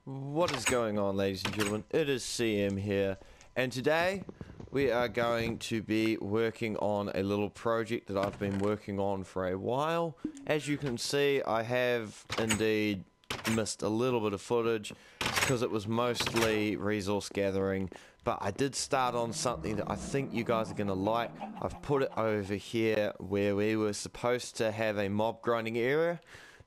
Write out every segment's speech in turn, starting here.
What is going on, ladies and gentlemen? It is CM here, and today we are going to be working on a little project that I've been working on for a while. As you can see, I have indeed missed a little bit of footage because it was mostly resource gathering, but I did start on something that I think you guys are going to like. I've put it over here where we were supposed to have a mob grinding area,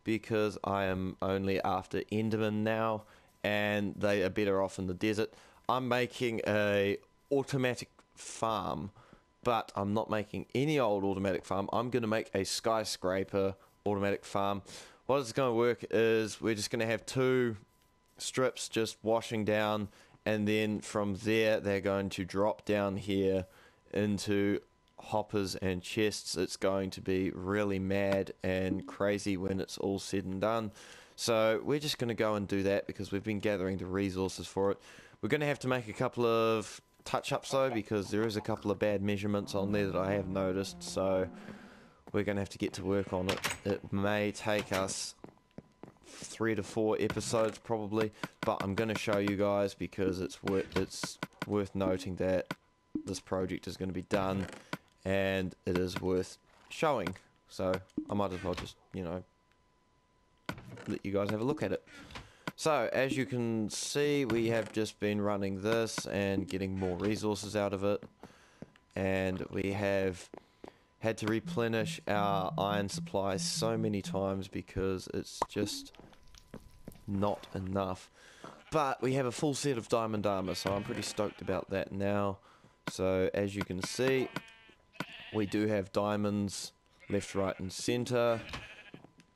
because I am only after Enderman now, and they are better off in the desert. I'm making a automatic farm, but I'm not making any old automatic farm. I'm going to make a skyscraper automatic farm. What it's going to work is we're just going to have two strips just washing down, and then from there they're going to drop down here into hoppers and chests. It's going to be really mad and crazy when it's all said and done. So we're just going to go and do that because we've been gathering the resources for it. We're going to have to make a couple of touch-ups though, because there is a couple of bad measurements on there that I have noticed, so we're going to have to get to work on it. It may take us 3 to 4 episodes probably, but I'm going to show you guys because it's worth noting that this project is going to be done and it is worth showing. So I might as well just, let you guys have a look at it. So as you can see, we have just been running this and getting more resources out of it, and we have had to replenish our iron supply so many times because it's just not enough. But we have a full set of diamond armor, so I'm pretty stoked about that now. So as you can see, we do have diamonds left, right and center,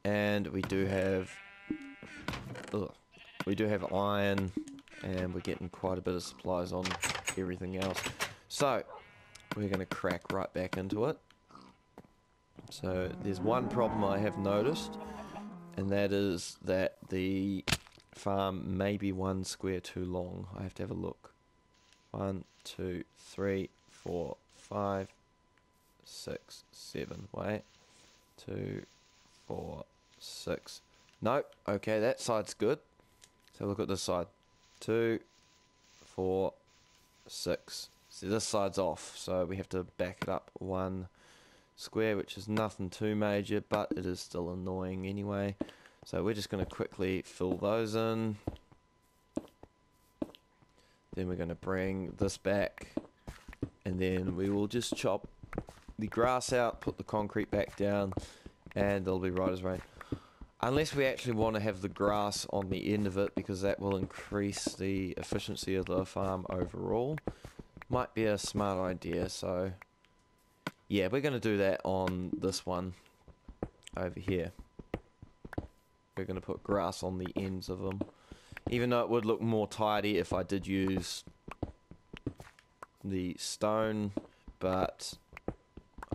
and we do have iron, and we're getting quite a bit of supplies on everything else. So we're going to crack right back into it. So there's one problem I have noticed, and that is that the farm may be 1 square too long. I have to have a look. 1, 2, 3, 4, 5, 6, 7. Wait. 2, 4, 6. Nope. Okay, that side's good. So look at this side. 2, 4, 6. See, this side's off, so we have to back it up 1 square, which is nothing too major, but it is still annoying anyway. So we're just going to quickly fill those in. Then we're going to bring this back, and then we will just chop the grass out, put the concrete back down, and it'll be right as rain. Unless we actually want to have the grass on the end of it, because that will increase the efficiency of the farm overall. Might be a smart idea, so yeah, we're going to do that on this one over here. We're going to put grass on the ends of them, even though it would look more tidy if I did use the stone, but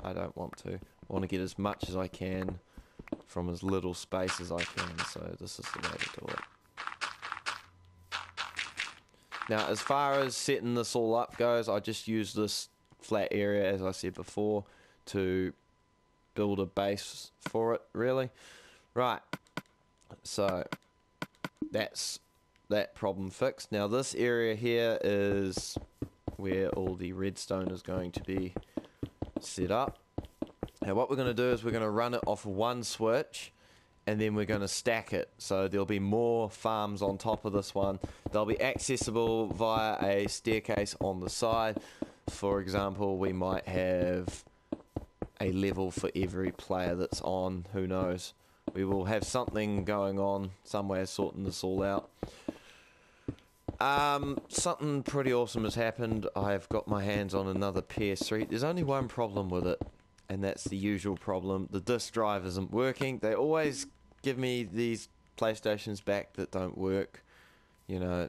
I don't want to. I want to get as much as I can from as little space as I can, so this is the way to do it. Now, as far as setting this all up goes, I just use this flat area, as I said before, to build a base for it, really. Right, so that's that problem fixed. Now this area here is where all the redstone is going to be set up. Now what we're going to do is we're going to run it off one switch, and then we're going to stack it, so there'll be more farms on top of this one. They'll be accessible via a staircase on the side. For example, we might have a level for every player that's on, who knows. We will have something going on somewhere sorting this all out. Something pretty awesome has happened. I've got my hands on another PS3. There's only one problem with it, and that's the usual problem. The disk drive isn't working. They always give me these PlayStations back that don't work,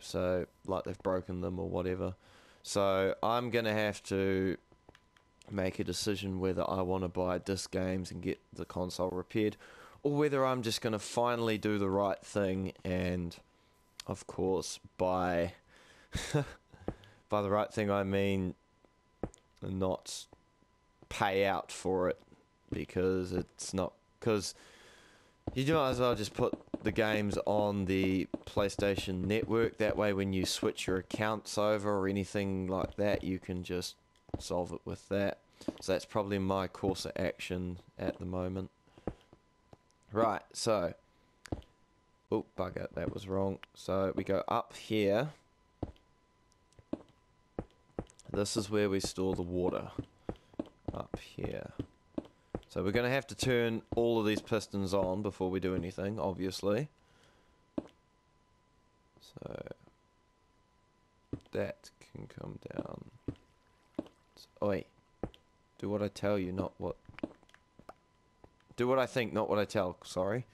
so like they've broken them or whatever. So I'm gonna have to make a decision whether I want to buy disc games and get the console repaired, or whether I'm just gonna finally do the right thing and, of course, buy by the right thing I mean not pay out for it, because it's not, because You might as well just put the games on the PlayStation Network. That way when you switch your accounts over or anything like that, you can just solve it with that. So that's probably my course of action at the moment. Right, so... Oh, bugger, that was wrong. So we go up here. This is where we store the water. Up here. So we're going to have to turn all of these pistons on before we do anything, obviously. So that can come down. So, oi. Do what I tell you, not what... Do what I think, not what I tell, sorry.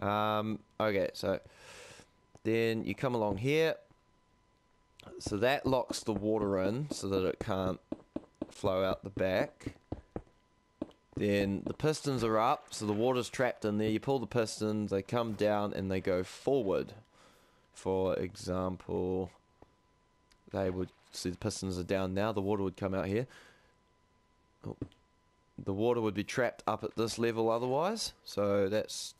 Okay, so then you come along here. So that locks the water in so that it can't flow out the back. Then the pistons are up, so the water's trapped in there. You pull the pistons, they come down and they go forward. For example, they would see the pistons are down now, the water would come out here. Oh. The water would be trapped up at this level otherwise, so that's,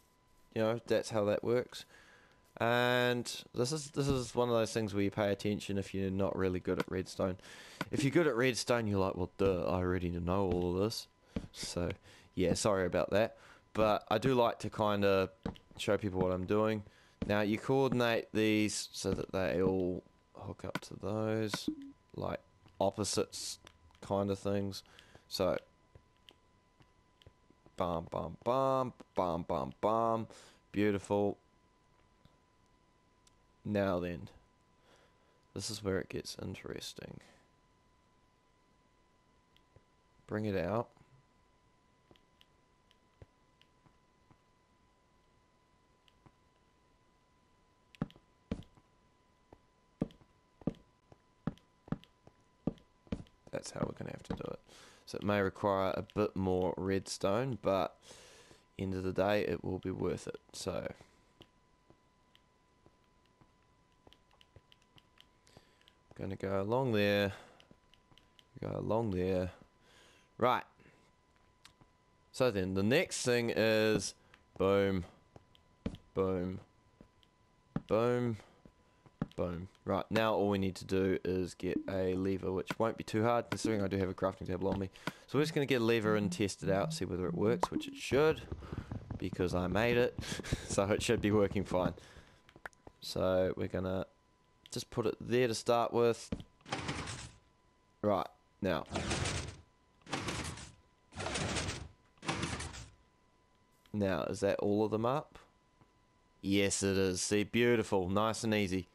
you know, that's how that works. And this is one of those things where you pay attention if you're not really good at redstone. If you're good at redstone, you're like, well, duh, I already know all of this. So, yeah, sorry about that. But I do like to kind of show people what I'm doing. Now, you coordinate these so that they all hook up to those, like opposites kind of things. So, bam, bam, bam, bam, bam, bam. Beautiful. Now then, this is where it gets interesting. Bring it out. That's how we're going to have to do it. So it may require a bit more redstone, but end of the day, it will be worth it. So going to go along there, go along there. Right. So then the next thing is boom, boom, boom, boom. Right, now all we need to do is get a lever, which won't be too hard considering I do have a crafting table on me. So we're just going to get a lever and test it out, see whether it works, which it should, because I made it, so it should be working fine. So we're going to just put it there to start with. Right, now. Now, is that all of them up? Yes, it is. See, beautiful, nice and easy.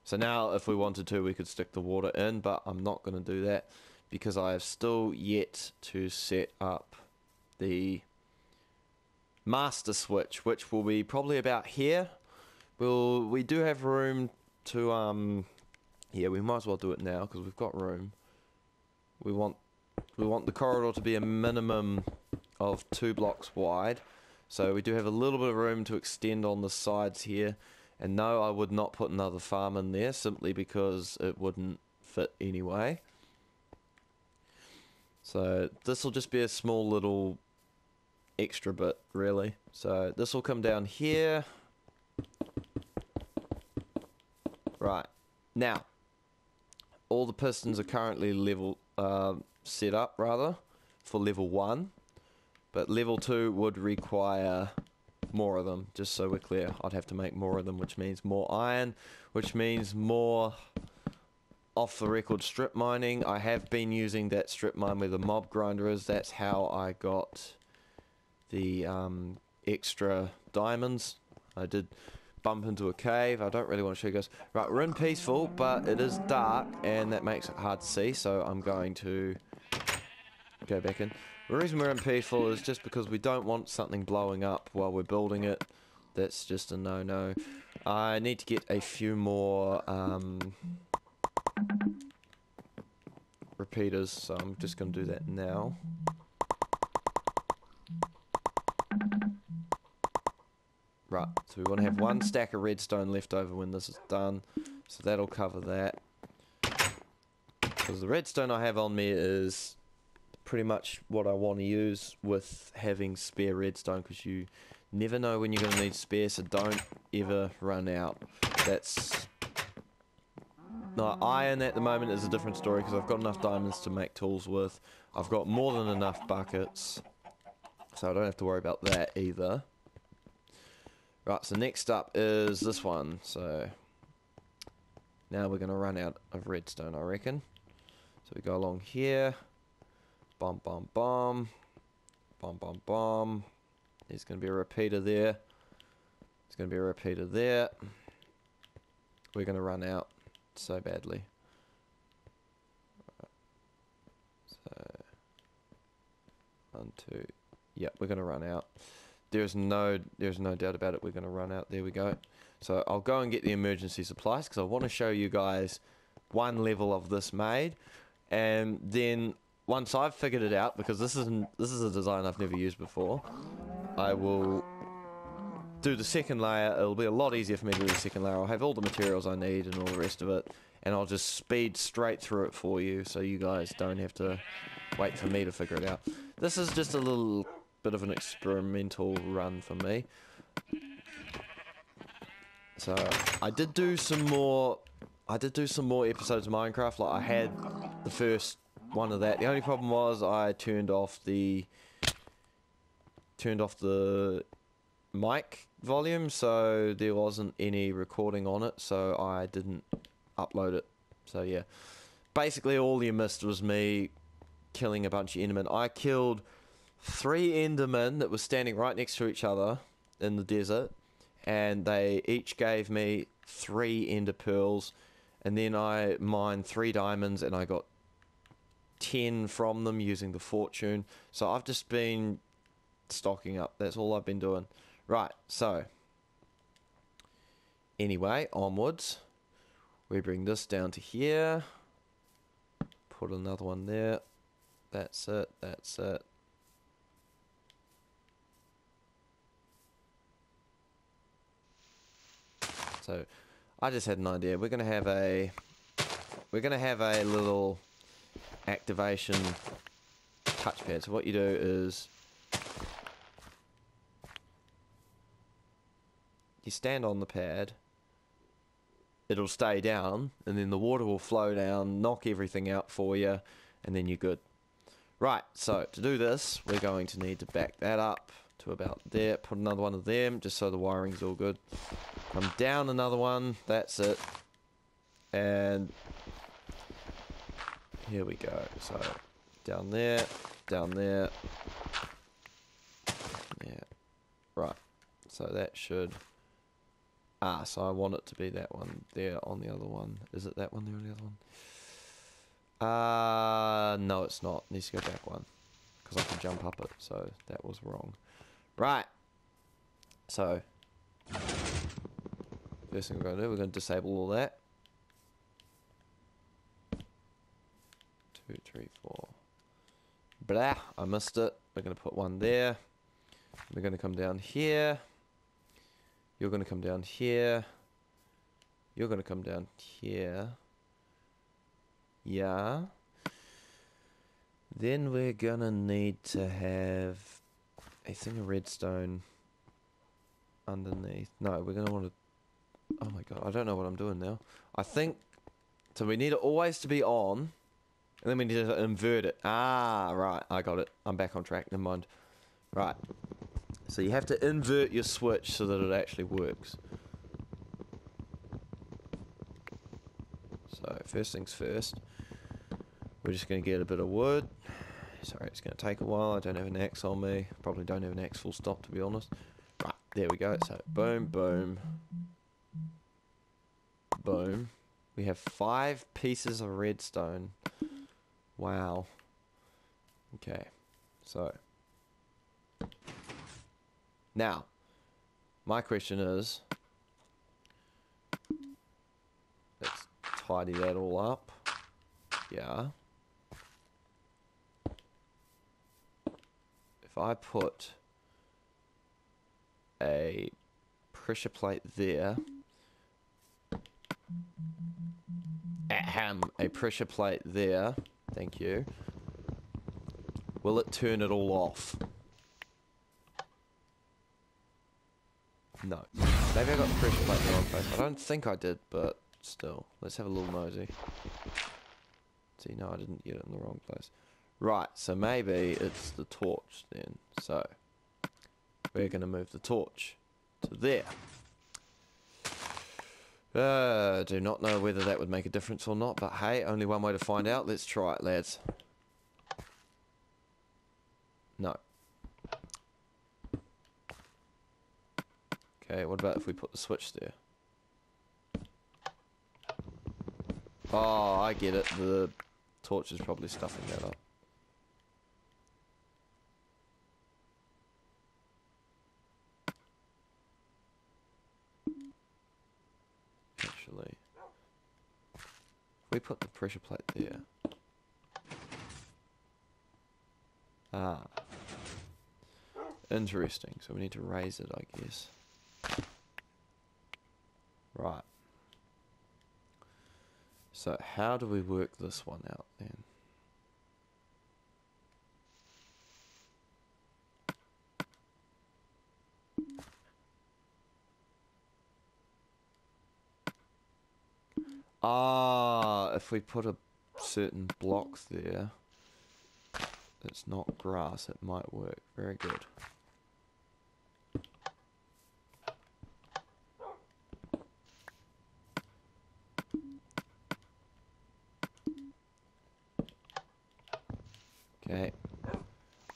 So now, if we wanted to, we could stick the water in, but I'm not going to do that because I have still yet to set up the master switch, which will be probably about here. We do have room to, yeah, we might as well do it now because we've got room. We want the corridor to be a minimum of 2 blocks wide. So we do have a little bit of room to extend on the sides here. And no, I would not put another farm in there simply because it wouldn't fit anyway. So this will just be a small little extra bit, really. So this will come down here. Right. Now, all the pistons are currently set up, rather, for level 1. But level 2 would require more of them, just so we're clear. I'd have to make more of them, which means more iron, which means more off-the-record strip mining. I have been using that strip mine where the mob grinder is. That's how I got the extra diamonds. I did bump into a cave. I don't really want to show you guys. Right, we're in peaceful, but it is dark, and that makes it hard to see, so I'm going to go back in. The reason we're in peaceful is just because we don't want something blowing up while we're building it. That's just a no-no. I need to get a few more repeaters, so I'm just going to do that now. Right, so we want to have 1 stack of redstone left over when this is done, so that'll cover that. Because the redstone I have on me is pretty much what I want to use with having spare redstone, because you Never know when you're going to need spare, so don't ever run out. That's... No, iron at the moment is a different story because I've got enough diamonds to make tools with. I've got more than enough buckets, so I don't have to worry about that either. Right, so next up is this one. So now we're going to run out of redstone, I reckon. So we go along here. Bomb, bomb, bomb. Bomb, bomb, bomb. There's going to be a repeater there. There's going to be a repeater there. We're going to run out so badly. So 1, 2. Yep, we're going to run out. There's no doubt about it. We're going to run out. There we go. So I'll go and get the emergency supplies because I want to show you guys one level of this made, and then once I've figured it out, because this is a design I've never used before, I will do the second layer. It'll be a lot easier for me to do the second layer. I'll have all the materials I need and all the rest of it, and I'll just speed straight through it for you so you guys don't have to wait for me to figure it out. This is just a little bit of an experimental run for me. So I did do some more episodes of Minecraft. Like I had the first one of that. The only problem was I turned off the mic volume, so there wasn't any recording on it, so I didn't upload it. So yeah, basically all you missed was me killing a bunch of endermen. I killed 3 endermen that were standing right next to each other in the desert, and they each gave me 3 ender pearls, and then I mined 3 diamonds and I got 10 from them using the fortune. So I've just been stocking up. That's all I've been doing. Right, so anyway, onwards. We bring this down to here. Put another one there. That's it, that's it. So I just had an idea. We're gonna have a little activation touchpad. So what you do is you stand on the pad, it'll stay down, and then the water will flow down, knock everything out for you, and then you're good. Right, so to do this, we're going to need to back that up to about there, put another one of them, just so the wiring's all good. Come down another one, that's it. And here we go. So down there, yeah. Right. So that should... so I want it to be that one there on the other one. Is it that one there on the other one? No, it's not. It needs to go back one. Because I can jump up it, so that was wrong. Right. So, first thing we're going to do, we're going to disable all that. 2, 3, 4. Blah, I missed it. We're going to put one there. We're going to come down here. You're going to come down here. You're going to come down here. Yeah. Then we're going to need to have a thing of redstone underneath. No, we're going to want to... Oh my god, I don't know what I'm doing now. I think... So we need it always to be on. And then we need to invert it. Ah, right. I got it. I'm back on track. Never mind. Right. So you have to invert your switch so that it actually works. So first things first. We're just going to get a bit of wood. Sorry, it's going to take a while. I don't have an axe on me. Probably don't have an axe full stop, to be honest. Right, there we go. So boom, boom. Boom. We have 5 pieces of redstone. Wow. Okay. So. Now. My question is. Let's tidy that all up. Yeah. If I put a pressure plate there. Ahem. A pressure plate there. Thank you. Will it turn it all off? No. Maybe I got the pressure plate in the wrong place. I don't think I did, but still. Let's have a little nosy. See, no, I didn't get it in the wrong place. Right, so maybe it's the torch then. So, we're going to move the torch to there. Do not know whether that would make a difference or not, but hey, only one way to find out. Let's try it, lads. No. Okay, what about if we put the switch there? Oh, I get it. The torch is probably stuffing that up. Actually, if we put the pressure plate there. Ah. Interesting. So we need to raise it, I guess. Right. So how do we work this one out then? Ah, if we put a certain block there, it's not grass, it might work. Very good. Okay.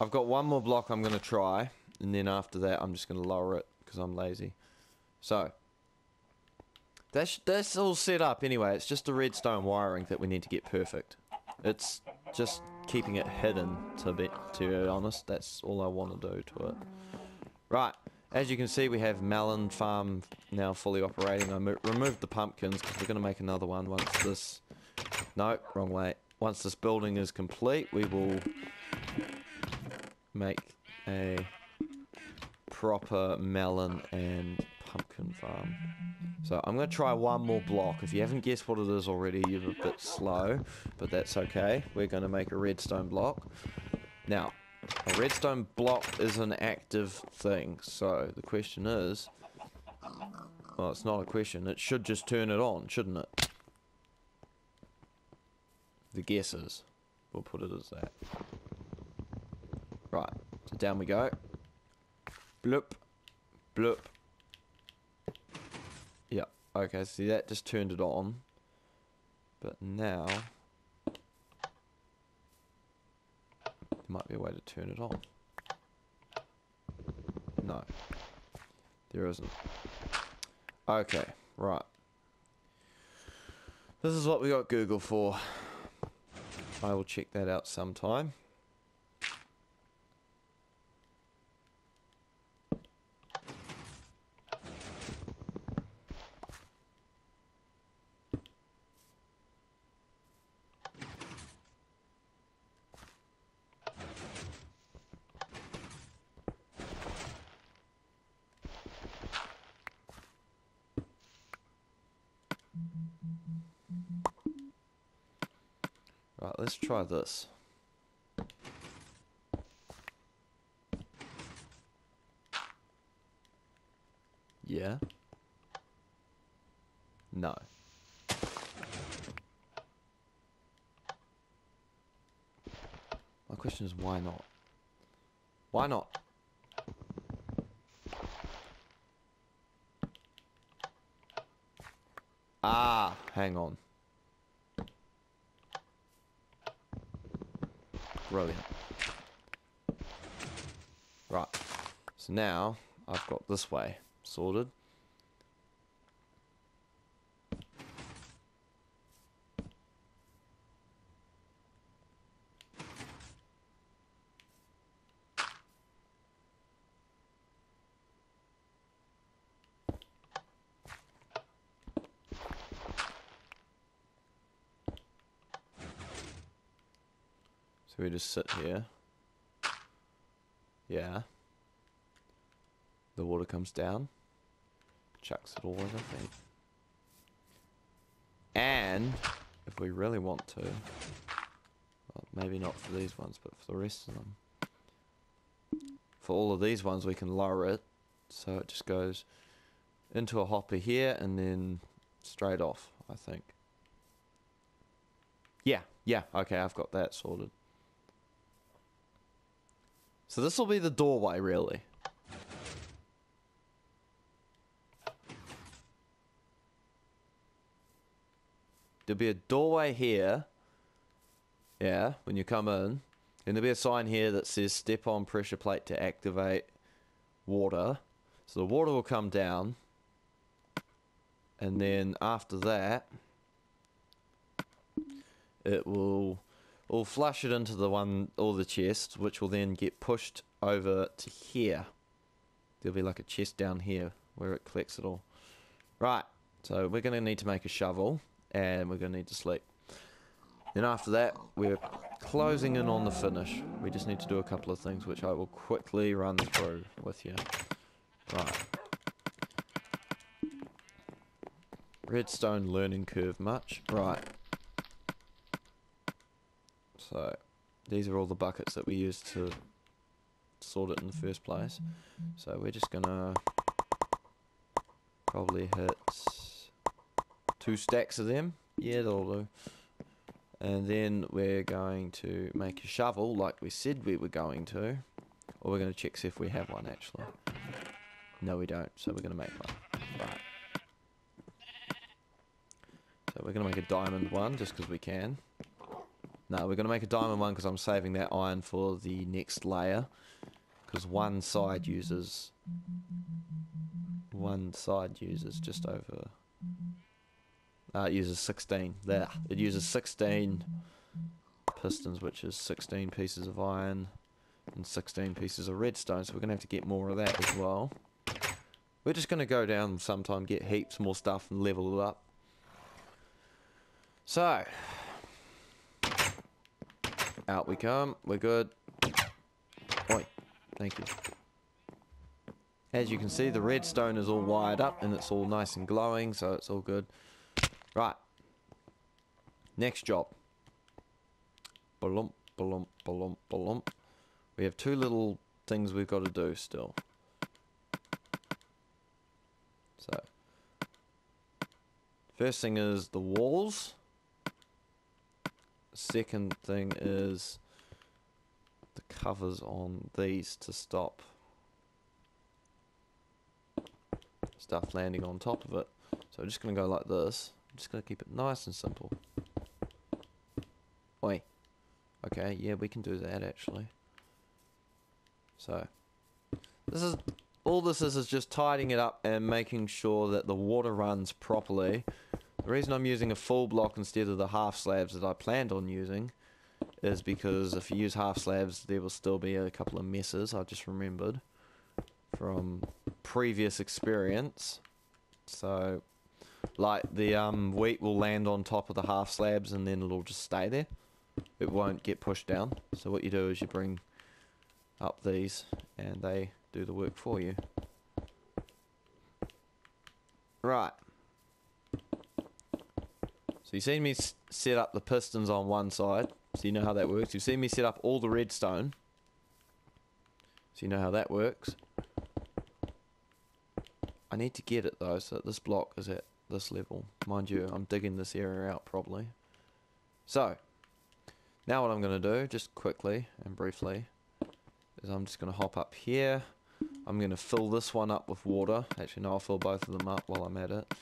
I've got one more block I'm going to try, and then after that I'm just going to lower it, because I'm lazy. So, that's all set up anyway. It's just the redstone wiring that we need to get perfect. It's just keeping it hidden, to be honest. That's all I want to do to it. Right. As you can see, we have melon farm now fully operating. I removed the pumpkins because we're going to make another one once this... No, wrong way. Once this building is complete, we will make a proper melon and pumpkin farm. So I'm going to try one more block. If you haven't guessed what it is already, you're a bit slow, but that's okay. We're going to make a redstone block. Now, a redstone block is an active thing, so the question is... Well, it's not a question. It should just turn it on, shouldn't it? The guess is. We'll put it as that. Right, so down we go. Bloop. Bloop. Yep, okay, see that just turned it on. But now... there might be a way to turn it on. No. There isn't. Okay, right. This is what we got Google for. I will check that out sometime. Right, let's try this. Yeah? No. My question is why not? Why not? Ah, hang on. Brilliant. Right. So now, I've got this way sorted. So we just sit here. Yeah. The water comes down. Chucks it all in, I think. And, if we really want to, well, maybe not for these ones, but for the rest of them. For all of these ones, we can lower it. So it just goes into a hopper here and then straight off, I think. Yeah, okay, I've got that sorted. So this will be the doorway, really. There'll be a doorway here. Yeah, when you come in. And there'll be a sign here that says step on pressure plate to activate water. So the water will come down. And then after that, it will flush it into the one, or the chest, which will then get pushed over to here. There'll be like a chest down here where it collects it all. Right, so we're going to need to make a shovel, and we're going to need to sleep. Then after that, we're closing in on the finish. We just need to do a couple of things, which I will quickly run through with you. Right. Redstone learning curve much. Right. So, these are all the buckets that we used to sort it in the first place. So we're just gonna probably hit 2 stacks of them. Yeah, that'll do. And then we're going to make a shovel like we said we were going to. Or we're going to check see if we have one actually. No, we don't, so we're going to make one. Right. So we're going to make a diamond one just because we can. No, we're going to make a diamond one because I'm saving that iron for the next layer. Because one side uses just over... it uses 16. There. It uses 16 pistons, which is 16 pieces of iron and 16 pieces of redstone. So we're going to have to get more of that as well. We're just going to go down sometime, get heaps more stuff and level it up. So, out we come. We're good. Oi, thank you. As you can see, the redstone is all wired up and it's all nice and glowing, so it's all good. Right. Next job. Balump, balump, balump, balump. We have 2 little things we've got to do still. So, first thing is the walls. Second thing is the covers on these to stop stuff landing on top of it. So I'm just going to go like this. I'm just going to keep it nice and simple. Oi. Okay, yeah, we can do that actually. So, all this is just tidying it up and making sure that the water runs properly. The reason I'm using a full block instead of the half slabs that I planned on using is because if you use half slabs, there will still be a couple of messes. I just remembered from previous experience. So, like the wheat will land on top of the half slabs and then it'll just stay there. It won't get pushed down. So what you do is you bring up these and they do the work for you. Right. So you've seen me set up the pistons on one side, so you know how that works. You've seen me set up all the redstone, so you know how that works. I need to get it though, so this block is at this level. Mind you, I'm digging this area out probably. So, now what I'm going to do, just quickly and briefly, is I'm just going to hop up here. I'm going to fill this one up with water. Actually, no, I'll fill both of them up while I'm at it.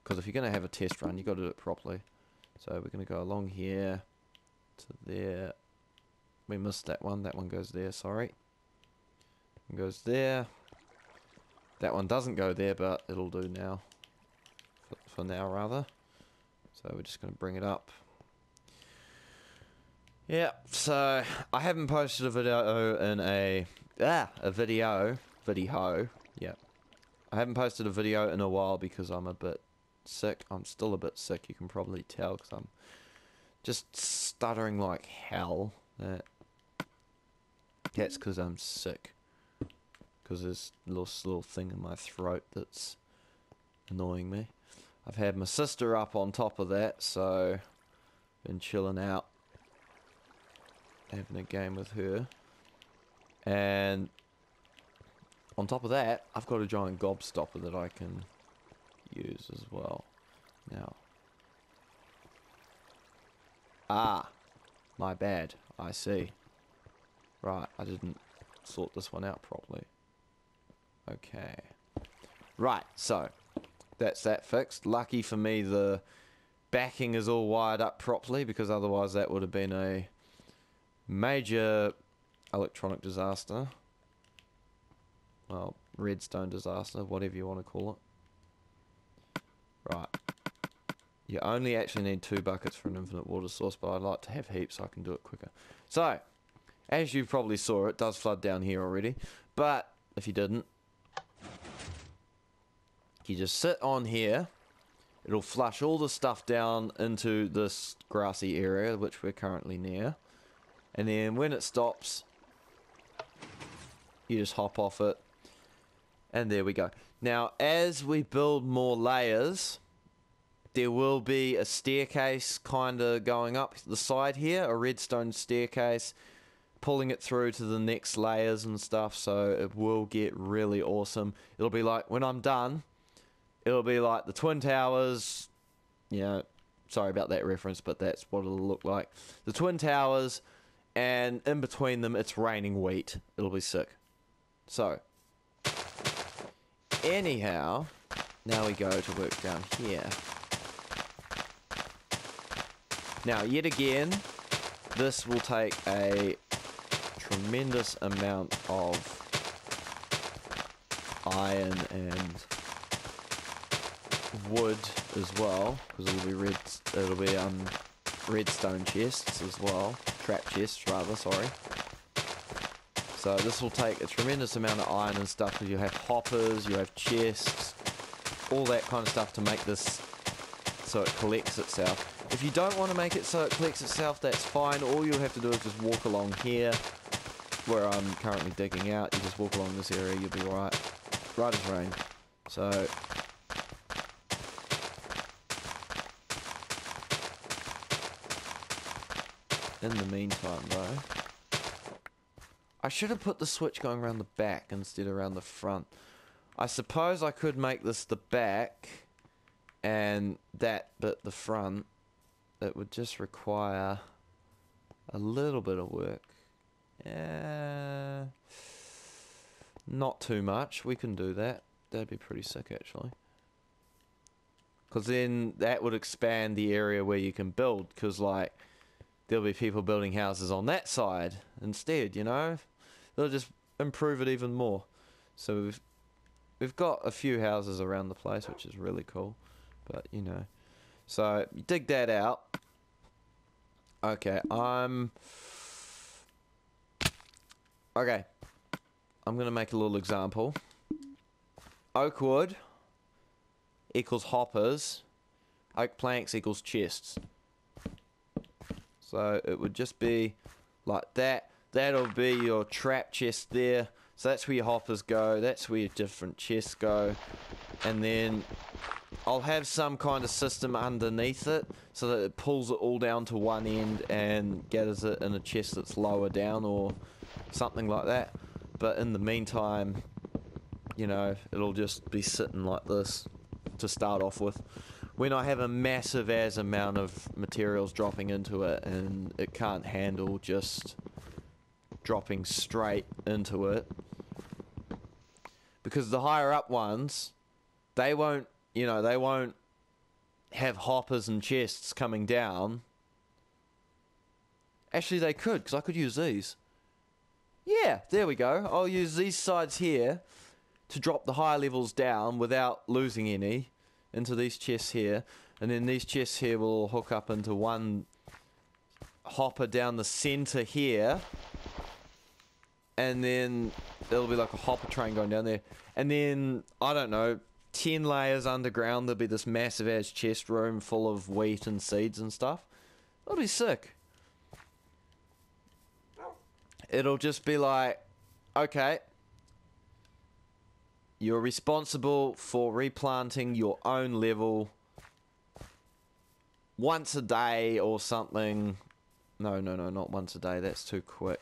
Because if you're going to have a test run, you've got to do it properly. So we're going to go along here to there. We missed that one. That one goes there, sorry. It goes there. That one doesn't go there, but it'll do now. For now, rather. So we're just going to bring it up. Yeah, so I haven't posted a video in video. Yeah. I haven't posted a video in a while because I'm a bit sick. I'm still a bit sick, you can probably tell, because I'm just stuttering like hell. That's because I'm sick. Because there's a little thing in my throat that's annoying me. I've had my sister up on top of that, so been chilling out, having a game with her. And on top of that, I've got a giant gobstopper that I can use as well. Now. Ah, my bad. I see. Right, I didn't sort this one out properly. Okay. Right, so that's that fixed. Lucky for me, the backing is all wired up properly, because otherwise that would have been a major electronic disaster. Well, redstone disaster, whatever you want to call it. Right. You only actually need 2 buckets for an infinite water source, but I'd like to have heaps so I can do it quicker. So, as you probably saw, it does flood down here already. But, if you didn't, you just sit on here. It'll flush all the stuff down into this grassy area, which we're currently near. And then when it stops, you just hop off it. And there we go. Now, as we build more layers, there will be a staircase kind of going up the side here, a redstone staircase, pulling it through to the next layers and stuff, so it will get really awesome. It'll be like, when I'm done, it'll be like the Twin Towers, you know, sorry about that reference, but that's what it'll look like. The Twin Towers, and in between them, it's raining wheat. It'll be sick. So, anyhow, now we go to work down here. Now, yet again, this will take a tremendous amount of iron and wood as well, because it'll be redstone chests as well, trap chests rather, sorry. So this will take a tremendous amount of iron and stuff, because you have hoppers, you have chests, all that kind of stuff to make this so it collects itself. If you don't want to make it so it collects itself, that's fine. All you'll have to do is just walk along here, where I'm currently digging out. You just walk along this area, you'll be alright. Right as rain. So, in the meantime though, I should have put the switch going around the back instead of around the front. I suppose I could make this the back and that bit the front. It would just require a little bit of work. Not too much. We can do that. That'd be pretty sick actually. Because then that would expand the area where you can build. Because like, there'll be people building houses on that side instead, you know? They'll just improve it even more. So we've got a few houses around the place, which is really cool. But, you know. So, you dig that out. Okay, okay. I'm going to make a little example. Oak wood equals hoppers. Oak planks equals chests. So it would just be like that. That'll be your trap chest there. So that's where your hoppers go. That's where your different chests go. And then I'll have some kind of system underneath it so that it pulls it all down to one end and gathers it in a chest that's lower down or something like that. But in the meantime, you know, it'll just be sitting like this to start off with. When I have a massive as amount of materials dropping into it and it can't handle just dropping straight into it, because the higher up ones, they won't, you know, they won't have hoppers and chests coming down. Actually they could, because I could use these. Yeah, there we go. I'll use these sides here to drop the higher levels down without losing any into these chests here, and then these chests here will hook up into one hopper down the center here, and then it'll be like a hopper train going down there, and then I don't know, 10 layers underground there'll be this massive ass chest room full of wheat and seeds and stuff. That'll be sick. It'll just be like, okay, you're responsible for replanting your own level once a day or something. No, not once a day. That's too quick.